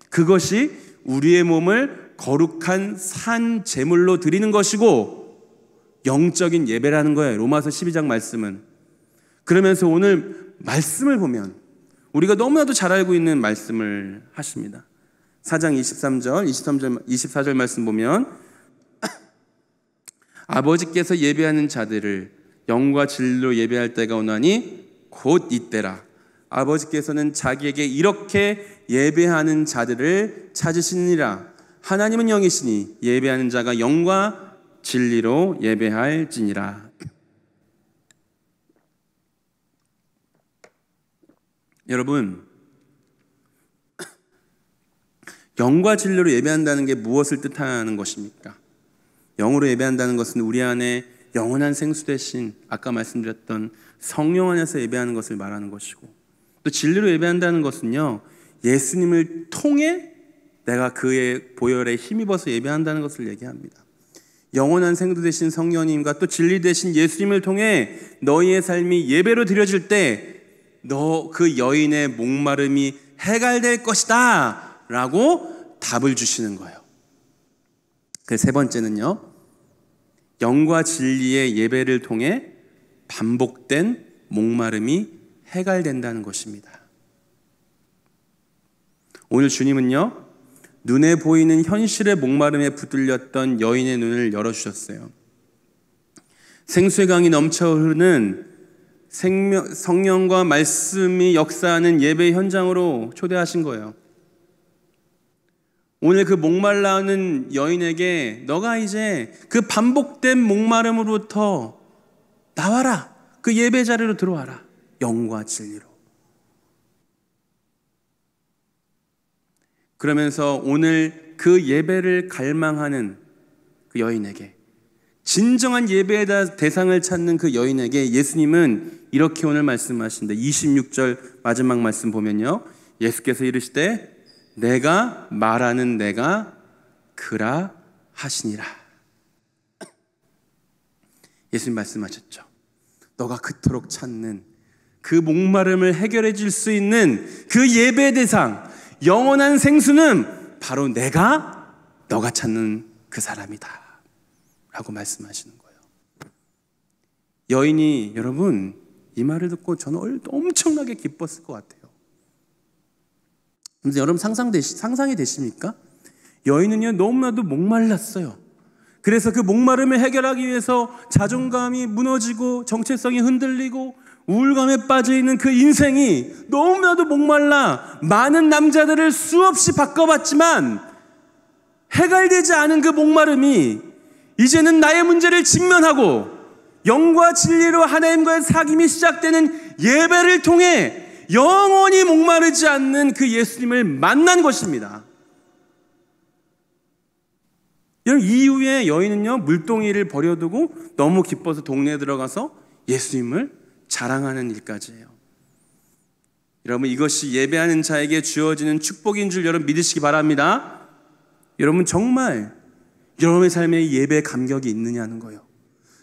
그것이 우리의 몸을 거룩한 산 제물로 드리는 것이고 영적인 예배라는 거예요. 로마서 12장 말씀은. 그러면서 오늘 말씀을 보면 우리가 너무나도 잘 알고 있는 말씀을 하십니다. 4장 23절, 24절 말씀 보면 아버지께서 예배하는 자들을 영과 진리로 예배할 때가 오나니 곧 이때라. 아버지께서는 자기에게 이렇게 예배하는 자들을 찾으시니라. 하나님은 영이시니 예배하는 자가 영과 진리로 예배할지니라. 여러분, 영과 진리로 예배한다는 게 무엇을 뜻하는 것입니까? 영으로 예배한다는 것은 우리 안에 영원한 생수 되신 아까 말씀드렸던 성령 안에서 예배하는 것을 말하는 것이고, 또 진리로 예배한다는 것은요, 예수님을 통해 내가 그의 보혈에 힘입어서 예배한다는 것을 얘기합니다. 영원한 생수 되신 성령님과 또 진리 되신 예수님을 통해 너희의 삶이 예배로 드려질 때 너 그 여인의 목마름이 해갈될 것이다 라고 답을 주시는 거예요. 그 세 번째는요, 영과 진리의 예배를 통해 반복된 목마름이 해갈된다는 것입니다. 오늘 주님은요, 눈에 보이는 현실의 목마름에 붙들렸던 여인의 눈을 열어주셨어요. 생수의 강이 넘쳐 흐르는 성령과 말씀이 역사하는 예배 현장으로 초대하신 거예요. 오늘 그 목말라하는 여인에게 너가 이제 그 반복된 목마름으로부터 나와라. 그 예배 자리로 들어와라. 영과 진리로. 그러면서 오늘 그 예배를 갈망하는 그 여인에게, 진정한 예배의 대상을 찾는 그 여인에게 예수님은 이렇게 오늘 말씀하신다. 26절 마지막 말씀 보면요, 예수께서 이르시되 내가 말하는 내가 그라 하시니라. 예수님 말씀하셨죠. 너가 그토록 찾는 그 목마름을 해결해 줄 수 있는 그 예배 대상, 영원한 생수는 바로 너가 찾는 그 사람이다. 라고 말씀하시는 거예요. 여인이, 여러분, 이 말을 듣고 저는 엄청나게 기뻤을 것 같아요. 근데 여러분 상상이 되십니까? 여인은요, 너무나도 목말랐어요. 그래서 그 목마름을 해결하기 위해서 자존감이 무너지고 정체성이 흔들리고 우울감에 빠져있는 그 인생이 너무나도 목말라 많은 남자들을 수없이 바꿔봤지만 해결되지 않은 그 목마름이 이제는 나의 문제를 직면하고 영과 진리로 하나님과의 사귐이 시작되는 예배를 통해 영원히 목마르지 않는 그 예수님을 만난 것입니다. 여러분, 이후에 여인은요, 물동이를 버려두고 너무 기뻐서 동네에 들어가서 예수님을 자랑하는 일까지 해요. 여러분, 이것이 예배하는 자에게 주어지는 축복인 줄 여러분 믿으시기 바랍니다. 여러분, 정말 여러분의 삶에 예배 감격이 있느냐는 거예요.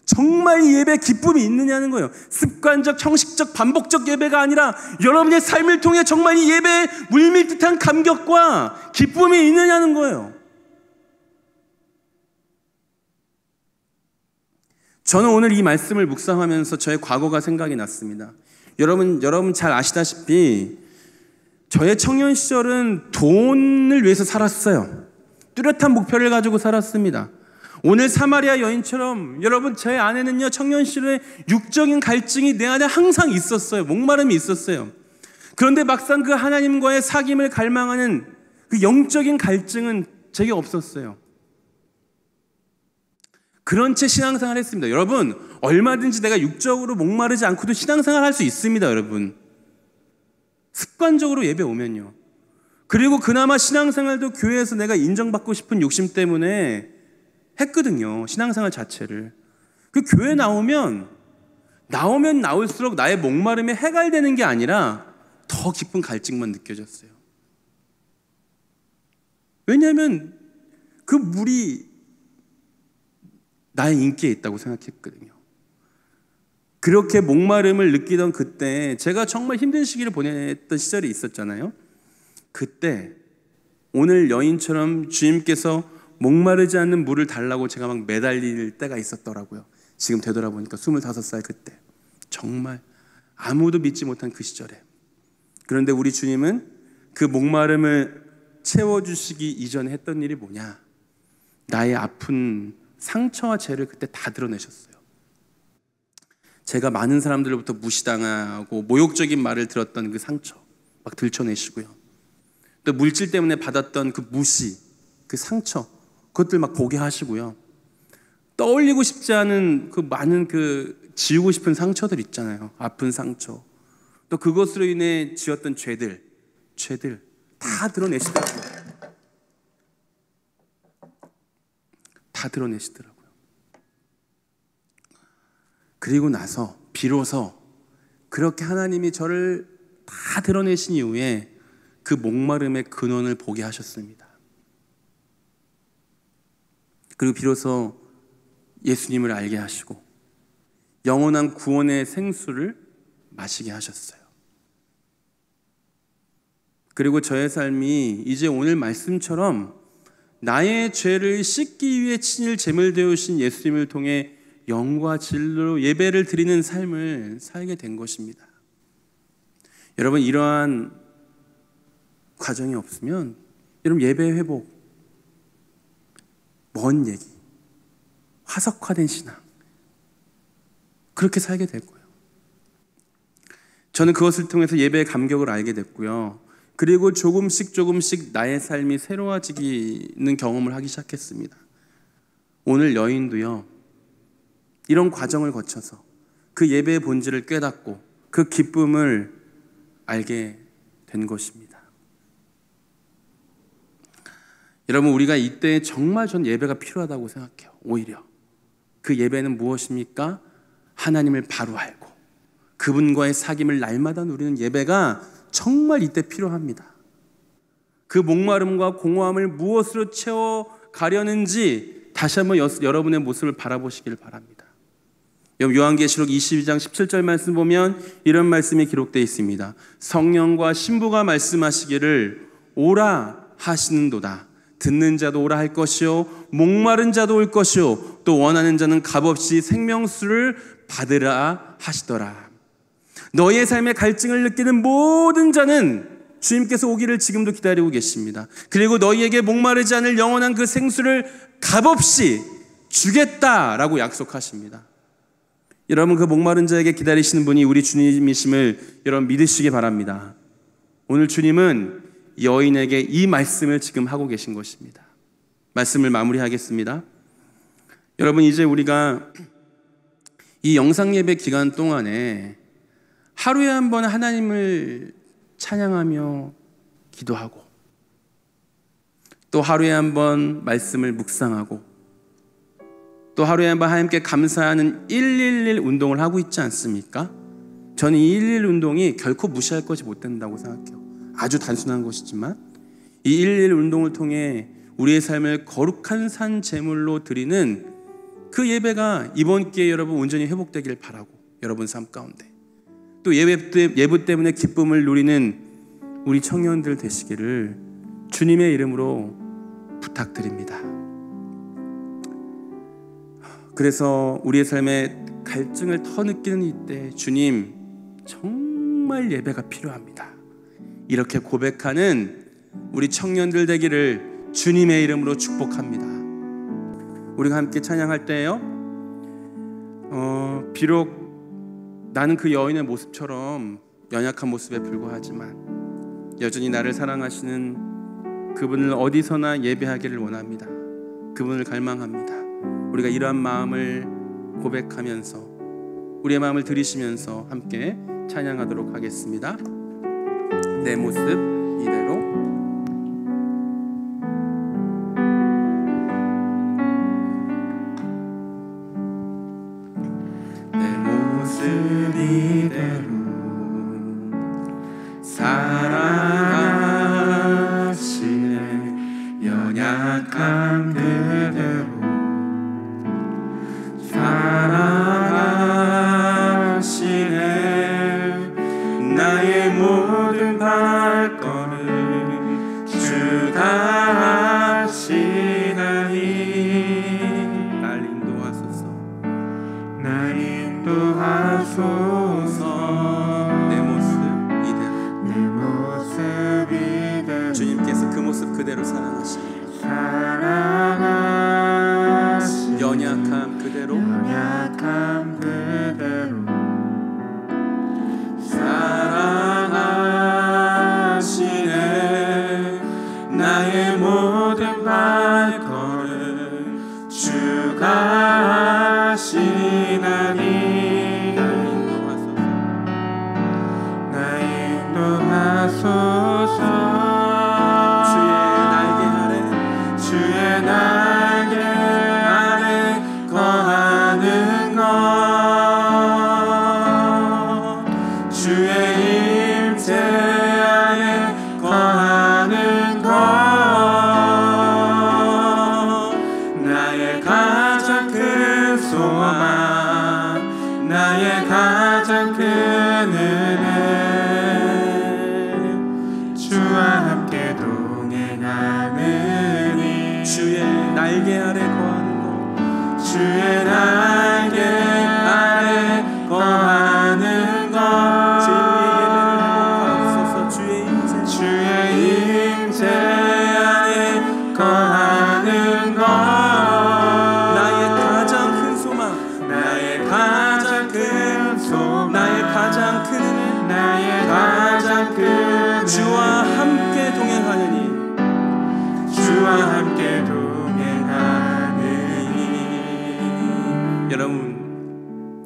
정말 이 예배 기쁨이 있느냐는 거예요. 습관적, 형식적, 반복적 예배가 아니라 여러분의 삶을 통해 정말 이 예배에 물밀듯한 감격과 기쁨이 있느냐는 거예요. 저는 오늘 이 말씀을 묵상하면서 저의 과거가 생각이 났습니다. 여러분 잘 아시다시피 저의 청년 시절은 돈을 위해서 살았어요. 뚜렷한 목표를 가지고 살았습니다. 오늘 사마리아 여인처럼 여러분, 제 안에는요, 청년 시절에 육적인 갈증이 내 안에 항상 있었어요. 목마름이 있었어요. 그런데 막상 그 하나님과의 사귐을 갈망하는 그 영적인 갈증은 제게 없었어요. 그런 채 신앙생활을 했습니다. 여러분, 얼마든지 내가 육적으로 목마르지 않고도 신앙생활을 할 수 있습니다. 여러분, 습관적으로 예배 오면요. 그리고 그나마 신앙생활도 교회에서 내가 인정받고 싶은 욕심 때문에 했거든요. 신앙생활 자체를. 그 교회 나오면 나올수록 나의 목마름이 해갈되는 게 아니라 더 깊은 갈증만 느껴졌어요. 왜냐하면 그 물이 나의 인기에 있다고 생각했거든요. 그렇게 목마름을 느끼던 그때 제가 정말 힘든 시기를 보냈던 시절이 있었잖아요. 그때 오늘 여인처럼 주님께서 목마르지 않는 물을 달라고 제가 막 매달릴 때가 있었더라고요. 지금 되돌아보니까 25살 그때 정말 아무도 믿지 못한 그 시절에. 그런데 우리 주님은 그 목마름을 채워주시기 이전에 했던 일이 뭐냐? 나의 아픈 상처와 죄를 그때 다 드러내셨어요. 제가 많은 사람들로부터 무시당하고 모욕적인 말을 들었던 그 상처 막 들춰내시고요. 또 물질 때문에 받았던 그 무시, 그 상처, 그것들 막 보게 하시고요. 떠올리고 싶지 않은 그 많은 그 지우고 싶은 상처들 있잖아요. 아픈 상처. 또 그것으로 인해 지었던 죄들 다 드러내시더라고요. 다 드러내시더라고요. 그리고 나서 비로소 그렇게 하나님이 저를 다 드러내신 이후에 그 목마름의 근원을 보게 하셨습니다. 그리고 비로소 예수님을 알게 하시고 영원한 구원의 생수를 마시게 하셨어요. 그리고 저의 삶이 이제 오늘 말씀처럼 나의 죄를 씻기 위해 친일 제물 되어주신 예수님을 통해 영과 진리로 예배를 드리는 삶을 살게 된 것입니다. 여러분, 이러한 과정이 없으면 여러분 예배 회복, 먼 얘기, 화석화된 신앙, 그렇게 살게 될 거예요. 저는 그것을 통해서 예배의 감격을 알게 됐고요. 그리고 조금씩 나의 삶이 새로워지는 경험을 하기 시작했습니다. 오늘 여인도요, 이런 과정을 거쳐서 그 예배의 본질을 깨닫고 그 기쁨을 알게 된 것입니다. 여러분, 우리가 이때 정말 전 예배가 필요하다고 생각해요. 오히려 그 예배는 무엇입니까? 하나님을 바로 알고 그분과의 사귐을 날마다 누리는 예배가 정말 이때 필요합니다. 그 목마름과 공허함을 무엇으로 채워가려는지 다시 한번 여러분의 모습을 바라보시길 바랍니다. 요한계시록 22장 17절 말씀 보면 이런 말씀이 기록되어 있습니다. 성령과 신부가 말씀하시기를 오라 하시는도다. 듣는 자도 오라 할 것이요 목마른 자도 올 것이요 또 원하는 자는 값없이 생명수를 받으라 하시더라. 너희의 삶의 갈증을 느끼는 모든 자는 주님께서 오기를 지금도 기다리고 계십니다. 그리고 너희에게 목마르지 않을 영원한 그 생수를 값없이 주겠다라고 약속하십니다. 여러분, 그 목마른 자에게 기다리시는 분이 우리 주님이심을 여러분 믿으시기 바랍니다. 오늘 주님은 여인에게 이 말씀을 지금 하고 계신 것입니다. 말씀을 마무리하겠습니다. 여러분, 이제 우리가 이 영상예배 기간 동안에 하루에 한 번 하나님을 찬양하며 기도하고 또 하루에 한 번 말씀을 묵상하고 또 하루에 한 번 하나님께 감사하는 111 운동을 하고 있지 않습니까? 저는 이 111 운동이 결코 무시할 것이 못 된다고 생각해요. 아주 단순한 것이지만 이 111 운동을 통해 우리의 삶을 거룩한 산 제물로 드리는 그 예배가 이번 기회에 여러분 온전히 회복되길 바라고 여러분 삶 가운데 또 예배 때문에 기쁨을 누리는 우리 청년들 되시기를 주님의 이름으로 부탁드립니다. 그래서 우리의 삶에 갈증을 더 느끼는 이때 주님 정말 예배가 필요합니다. 이렇게 고백하는 우리 청년들 되기를 주님의 이름으로 축복합니다. 우리가 함께 찬양할 때요, 비록 나는 그 여인의 모습처럼 연약한 모습에 불과하지만 여전히 나를 사랑하시는 그분을 어디서나 예배하기를 원합니다. 그분을 갈망합니다. 우리가 이러한 마음을 고백하면서 우리의 마음을 들이시면서 함께 찬양하도록 하겠습니다. 내 모습 이대로. 내 모습 이대로 사랑하시네. 연약한 그대로 사랑하시네. 나의 모든 발걸음 주가 하시나니 날 인도하소서. 날 인도하소서. 내 모습 이대로. 내 모습 이대로. 주님께서 그 모습 그대로 사랑하시니 연약함 그대로 사랑하시네. 나의 모든 발걸음 주가 하시나니 나 인도하소서. 주의 날개 아래 거하는 것, 주의 임재 안에 거하는 것, 나의 가장 큰 소망, 나의 가장 큰 은혜, 주와 함께 동행하는 주의 날개 아래 거하는 것, 주의 날개 아래 거하는 것, 주의 임재 안에 거하는 것, 나의 가장 큰 소망, 나의 가장 큰 소망, 나의 가장 큰 은혜, 나의 가장 큰 주와 함께 동행하느니, 주와 함께 동행하느니.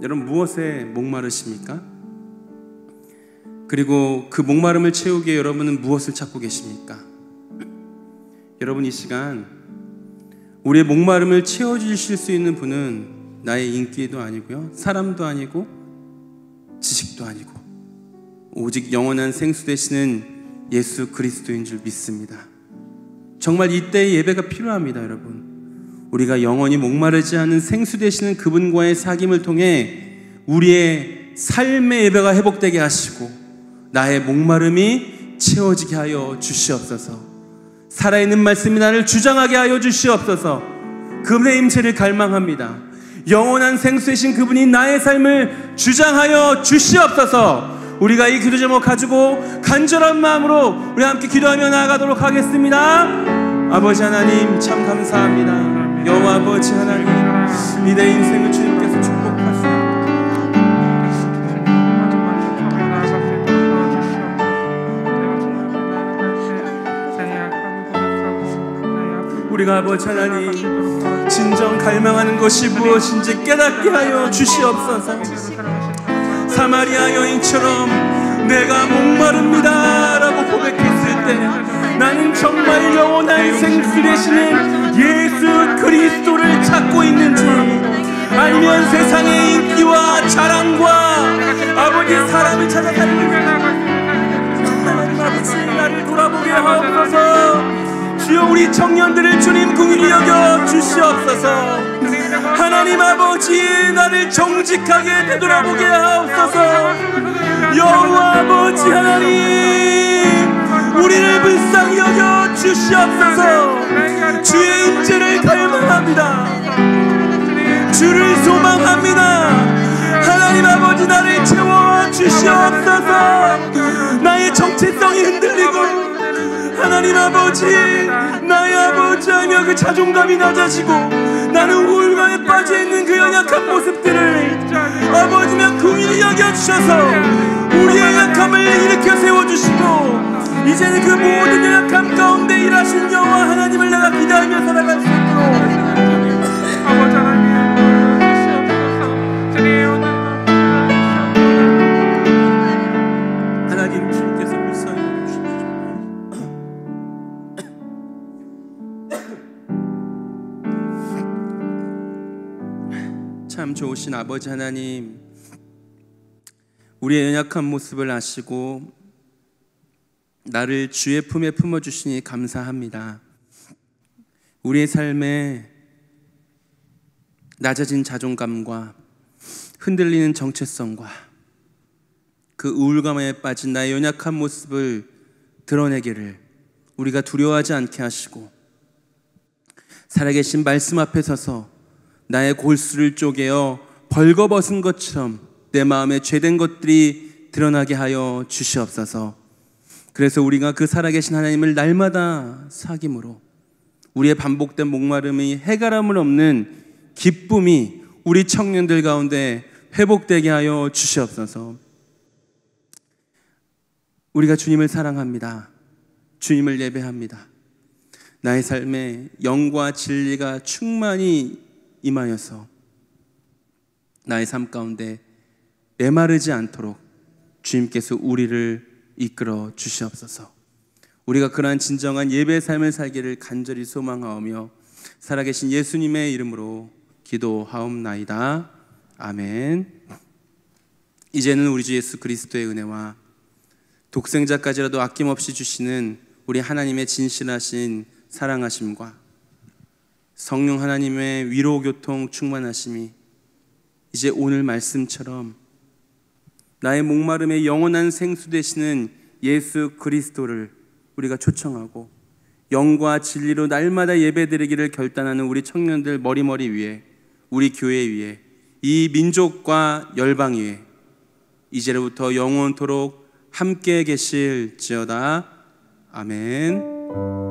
여러분 무엇에 목마르십니까? 그리고 그 목마름을 채우기 위해 여러분은 무엇을 찾고 계십니까? 여러분, 이 시간 우리의 목마름을 채워주실 수 있는 분은 나의 인기도 아니고요, 사람도 아니고 지식도 아니고 오직 영원한 생수 되시는 예수 그리스도인 줄 믿습니다. 정말 이때의 예배가 필요합니다. 여러분, 우리가 영원히 목마르지 않은 생수 되시는 그분과의 사귐을 통해 우리의 삶의 예배가 회복되게 하시고 나의 목마름이 채워지게 하여 주시옵소서. 살아있는 말씀이 나를 주장하게 하여 주시옵소서. 그분의 임재를 갈망합니다. 영원한 생수이신 그분이 나의 삶을 주장하여 주시옵소서. 우리가 이 기도 제목 가지고 간절한 마음으로 우리 함께 기도하며 나아가도록 하겠습니다. 아버지 하나님 참 감사합니다. 여호와 아버지 하나님, 이 내 인생을 주님께서 축복하시옵소서. 우리가 아버지 하나님 진정 갈망하는 것이 무엇인지 깨닫게 하여 주시옵소서. 사마리아 여인처럼 내가 목마릅니다 라고 고백했을 때 나는 정말 영원한 생수 되시는 예수 그리스도를 찾고 있는지, 아니면 세상의 인기와 자랑과 아버지 사람을 찾아 다니는 하나님 아버지 나를 돌아보게 하옵소서. 주여 우리 청년들을 주님 긍휼히 여겨 주시옵소서. 하나님 아버지 나를 정직하게 되돌아보게 하옵소서. 여호와 아버지 하나님 우리를 불쌍히 여겨 주시옵소서. 주의 임재를 갈망합니다. 주를 소망합니다. 하나님 아버지 나를 채워 주시옵소서. 나의 정체성이 흔들리고 하나님 아버지 나의 아버지 하며 그 자존감이 낮아지고 나는 우울감에 빠져있는 그 연약한 모습들을 아버지면 긍휼히 여겨주셔서 우리의 약함을 일으켜 세워주시고 이제는 그 모든 연약함 가운데 일하신 여호와 하나님을 내가 기대하며 살아갈 수 있도록 아버지 하나님 하나님 주님께서 불쌍히 여겨주십시오. 참 좋으신 아버지 하나님, 우리의 연약한 모습을 아시고 나를 주의 품에 품어주시니 감사합니다. 우리의 삶에 낮아진 자존감과 흔들리는 정체성과 그 우울감에 빠진 나의 연약한 모습을 드러내기를 우리가 두려워하지 않게 하시고 살아계신 말씀 앞에 서서 나의 골수를 쪼개어 벌거벗은 것처럼 내 마음에 죄된 것들이 드러나게 하여 주시옵소서. 그래서 우리가 그 살아계신 하나님을 날마다 사귐으로 우리의 반복된 목마름이 해결함을 없는 기쁨이 우리 청년들 가운데 회복되게 하여 주시옵소서. 우리가 주님을 사랑합니다. 주님을 예배합니다. 나의 삶에 영과 진리가 충만히 임하여서 나의 삶 가운데 메마르지 않도록 주님께서 우리를 이끌어 주시옵소서. 우리가 그러한 진정한 예배의 삶을 살기를 간절히 소망하오며 살아계신 예수님의 이름으로 기도하옵나이다. 아멘. 이제는 우리 주 예수 그리스도의 은혜와 독생자까지라도 아낌없이 주시는 우리 하나님의 진실하신 사랑하심과 성령 하나님의 위로 교통 충만하심이 이제 오늘 말씀처럼 나의 목마름의 영원한 생수 되시는 예수 그리스도를 우리가 초청하고 영과 진리로 날마다 예배드리기를 결단하는 우리 청년들 머리머리 위에, 우리 교회 위에, 이 민족과 열방 위에 이제로부터 영원토록 함께 계실지어다. 아멘.